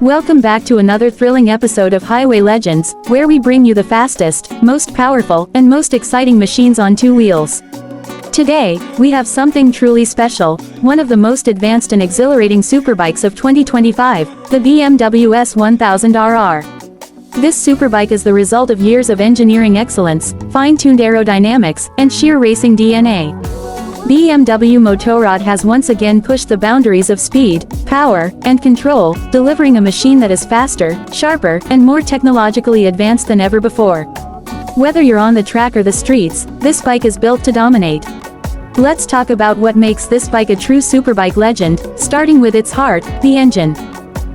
Welcome back to another thrilling episode of Highway Legends, where we bring you the fastest, most powerful, and most exciting machines on two wheels. Today, we have something truly special, one of the most advanced and exhilarating superbikes of 2025, the BMW S 1000RR. This superbike is the result of years of engineering excellence, fine-tuned aerodynamics, and sheer racing DNA. BMW Motorrad has once again pushed the boundaries of speed, power, and control, delivering a machine that is faster, sharper, and more technologically advanced than ever before. Whether you're on the track or the streets, this bike is built to dominate. Let's talk about what makes this bike a true superbike legend, starting with its heart, the engine.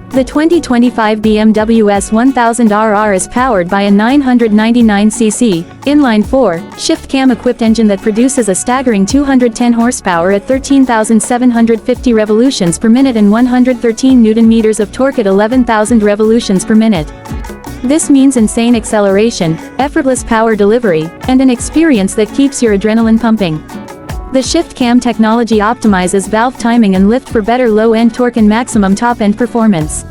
The 2025 BMW S 1000RR is powered by a 999cc, inline-4, shift-cam-equipped engine that produces a staggering 210 horsepower at 13,750 revolutions per minute and 113 Nm of torque at 11,000 revolutions per minute. This means insane acceleration, effortless power delivery, and an experience that keeps your adrenaline pumping. The shift-cam technology optimizes valve timing and lift for better low-end torque and maximum top-end performance.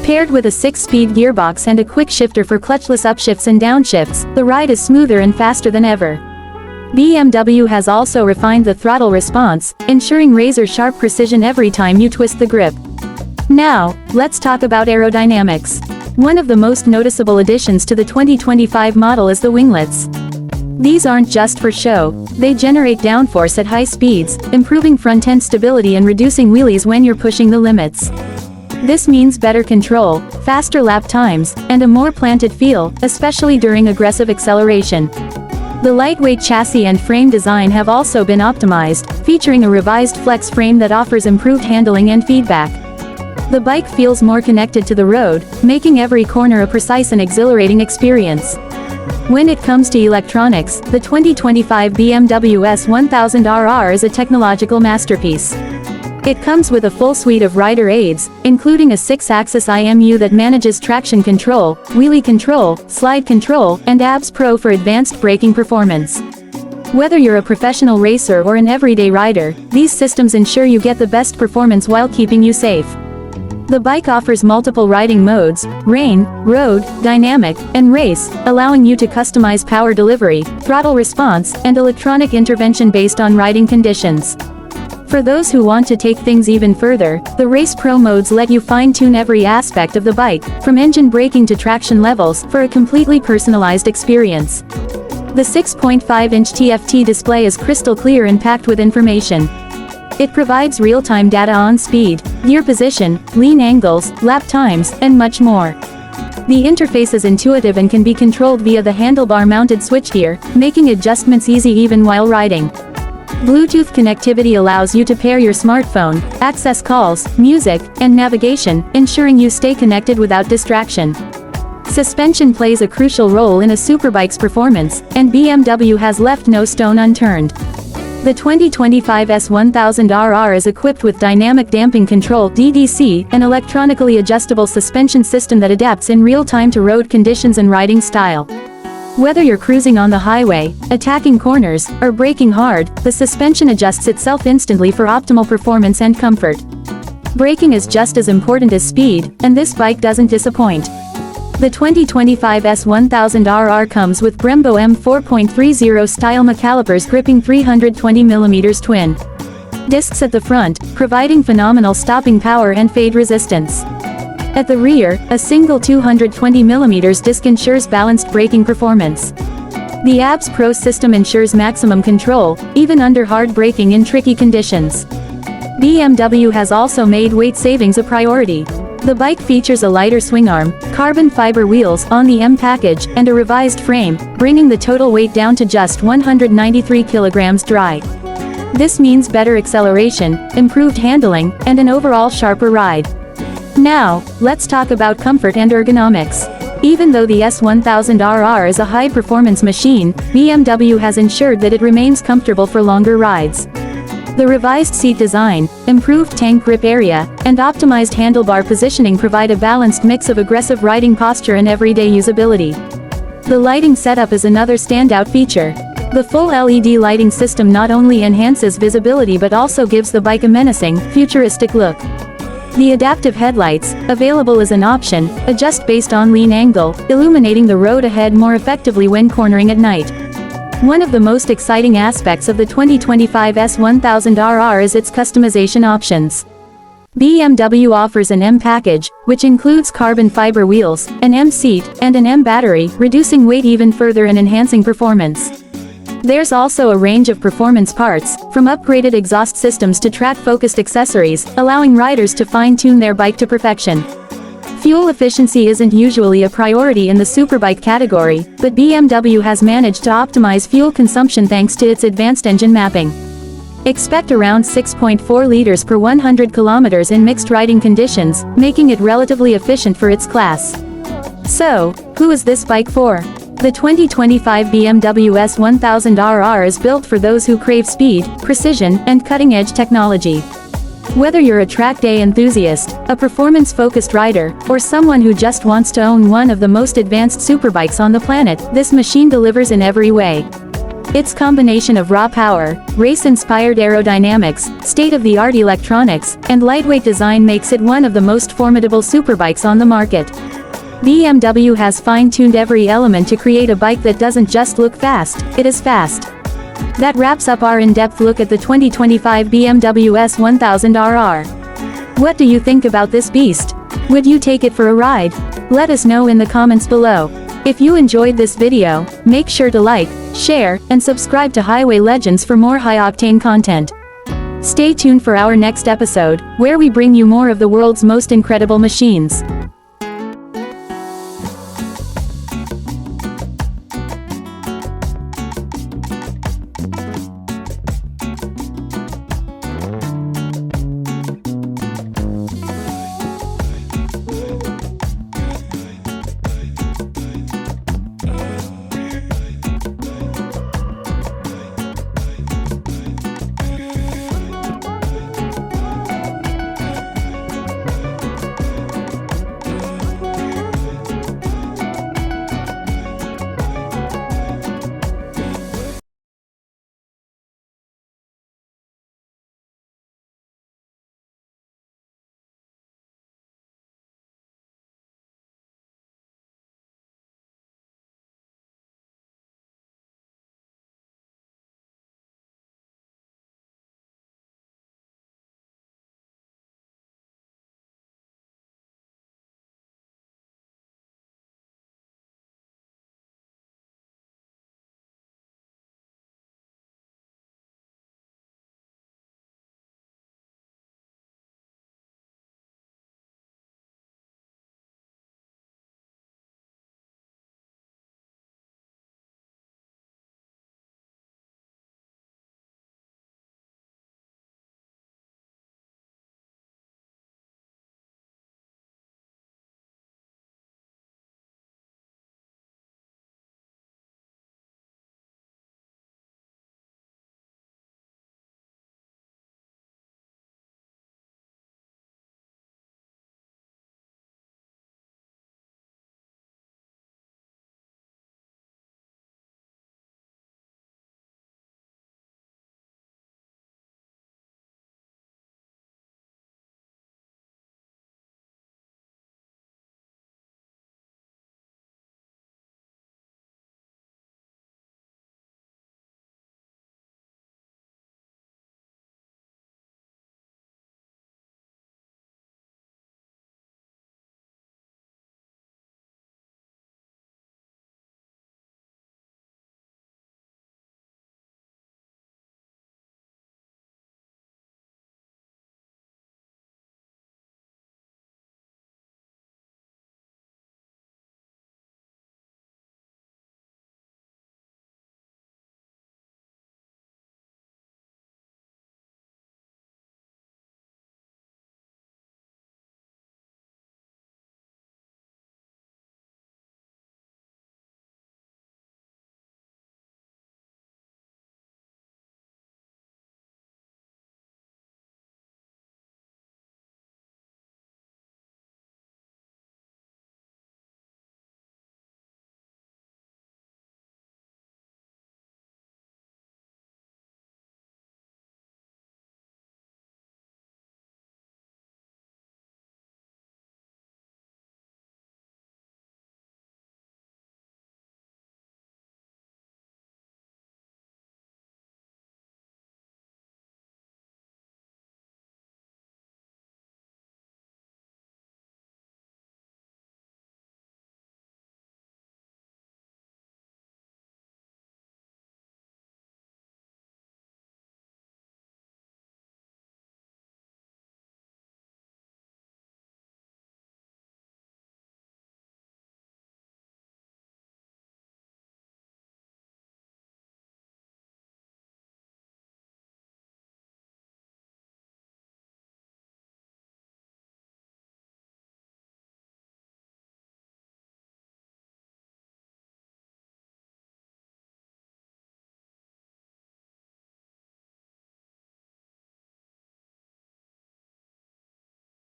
Paired with a 6-speed gearbox and a quick shifter for clutchless upshifts and downshifts, the ride is smoother and faster than ever. BMW has also refined the throttle response, ensuring razor-sharp precision every time you twist the grip. Now, let's talk about aerodynamics. One of the most noticeable additions to the 2025 model is the winglets. These aren't just for show, they generate downforce at high speeds, improving front-end stability and reducing wheelies when you're pushing the limits. This means better control, faster lap times, and a more planted feel, especially during aggressive acceleration. The lightweight chassis and frame design have also been optimized, featuring a revised flex frame that offers improved handling and feedback. The bike feels more connected to the road, making every corner a precise and exhilarating experience. When it comes to electronics, the 2025 BMW S 1000RR is a technological masterpiece. It comes with a full suite of rider aids, including a 6-axis IMU that manages traction control, wheelie control, slide control, and ABS Pro for advanced braking performance. Whether you're a professional racer or an everyday rider, these systems ensure you get the best performance while keeping you safe. The bike offers multiple riding modes: rain, road, dynamic, and race, allowing you to customize power delivery, throttle response, and electronic intervention based on riding conditions. For those who want to take things even further, the Race Pro modes let you fine-tune every aspect of the bike, from engine braking to traction levels, for a completely personalized experience. The 6.5-inch TFT display is crystal clear and packed with information. It provides real-time data on speed, gear position, lean angles, lap times, and much more. The interface is intuitive and can be controlled via the handlebar-mounted switchgear, making adjustments easy even while riding. Bluetooth connectivity allows you to pair your smartphone, access calls, music, and navigation, ensuring you stay connected without distraction. Suspension plays a crucial role in a superbike's performance, and BMW has left no stone unturned. The 2025 S 1000RR is equipped with dynamic damping control (DDC), an electronically adjustable suspension system that adapts in real time to road conditions and riding style. Whether you're cruising on the highway, attacking corners, or braking hard, the suspension adjusts itself instantly for optimal performance and comfort. Braking is just as important as speed, and this bike doesn't disappoint. The 2025 S 1000RR comes with Brembo M4.30 style calipers gripping 320mm twin discs at the front, providing phenomenal stopping power and fade resistance. At the rear, a single 220mm disc ensures balanced braking performance. The ABS Pro system ensures maximum control, even under hard braking in tricky conditions. BMW has also made weight savings a priority. The bike features a lighter swing arm, carbon fiber wheels on the M package, and a revised frame, bringing the total weight down to just 193 kilograms dry. This means better acceleration, improved handling, and an overall sharper ride. Now, let's talk about comfort and ergonomics. Even though the S 1000RR is a high-performance machine, BMW has ensured that it remains comfortable for longer rides. The revised seat design, improved tank grip area, and optimized handlebar positioning provide a balanced mix of aggressive riding posture and everyday usability. The lighting setup is another standout feature. The full LED lighting system not only enhances visibility but also gives the bike a menacing, futuristic look. The adaptive headlights, available as an option, adjust based on lean angle, illuminating the road ahead more effectively when cornering at night. One of the most exciting aspects of the 2025 S1000RR is its customization options. BMW offers an M package, which includes carbon fiber wheels, an M seat, and an M battery, reducing weight even further and enhancing performance. There's also a range of performance parts, from upgraded exhaust systems to track-focused accessories, allowing riders to fine-tune their bike to perfection. Fuel efficiency isn't usually a priority in the superbike category, but BMW has managed to optimize fuel consumption thanks to its advanced engine mapping. Expect around 6.4 liters per 100 kilometers in mixed riding conditions, making it relatively efficient for its class. So, who is this bike for? The 2025 BMW S1000RR is built for those who crave speed, precision, and cutting-edge technology. Whether you're a track day enthusiast, a performance-focused rider, or someone who just wants to own one of the most advanced superbikes on the planet, this machine delivers in every way. Its combination of raw power, race-inspired aerodynamics, state-of-the-art electronics, and lightweight design makes it one of the most formidable superbikes on the market. BMW has fine-tuned every element to create a bike that doesn't just look fast, it is fast. That wraps up our in-depth look at the 2025 BMW S1000RR. What do you think about this beast? Would you take it for a ride? Let us know in the comments below. If you enjoyed this video, make sure to like, share, and subscribe to Highway Legends for more high-octane content. Stay tuned for our next episode, where we bring you more of the world's most incredible machines.